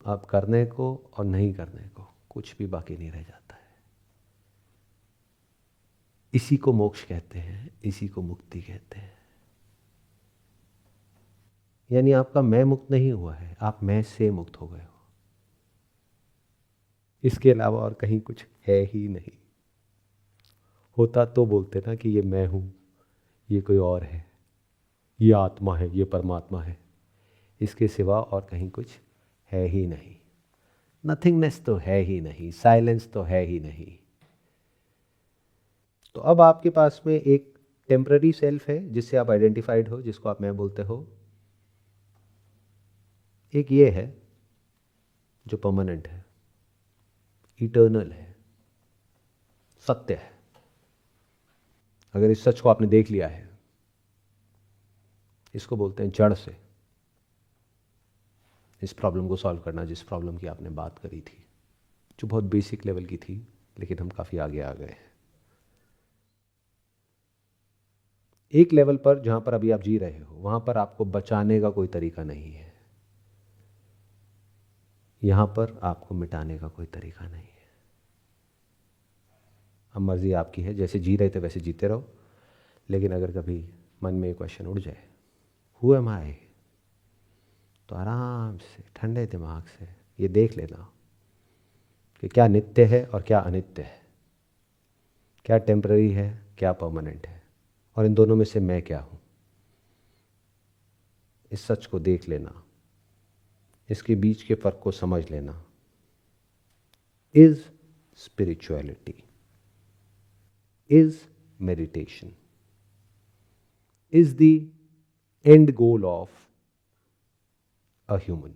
आप करने को और नहीं करने को कुछ भी बाकी नहीं रह जाता है। इसी को मोक्ष कहते हैं, इसी को मुक्ति कहते हैं। यानी आपका मैं मुक्त नहीं हुआ है, आप मैं से मुक्त हो गए हो। इसके अलावा और कहीं कुछ है ही नहीं। होता तो बोलते ना कि ये मैं हूं, ये कोई और है, ये आत्मा है, ये परमात्मा है। इसके सिवा और कहीं कुछ है ही नहीं। नथिंगनेस तो है ही नहीं, साइलेंस तो है ही नहीं। तो अब आपके पास में एक टेम्पररी सेल्फ है जिससे आप आइडेंटिफाइड हो, जिसको आप मैं बोलते हो। एक ये है जो परमानेंट है, इटर्नल है, सत्य है। अगर इस सच को आपने देख लिया है, इसको बोलते हैं जड़ से इस प्रॉब्लम को सॉल्व करना, जिस प्रॉब्लम की आपने बात करी थी, जो बहुत बेसिक लेवल की थी, लेकिन हम काफ़ी आगे आ गए हैं। एक लेवल पर जहां पर अभी आप जी रहे हो, वहां पर आपको बचाने का कोई तरीका नहीं है, यहां पर आपको मिटाने का कोई तरीका नहीं है। अब मर्जी आपकी है, जैसे जी रहे थे वैसे जीते रहो। लेकिन अगर कभी मन में क्वेश्चन उठ जाए, हु एम आई, तो आराम से ठंडे दिमाग से ये देख लेना कि क्या नित्य है और क्या अनित्य है, क्या टेम्पररी है, क्या परमानेंट है, और इन दोनों में से मैं क्या हूं। इस सच को देख लेना, इसके बीच के फर्क को समझ लेना is spirituality, is meditation, is the end goal of a human.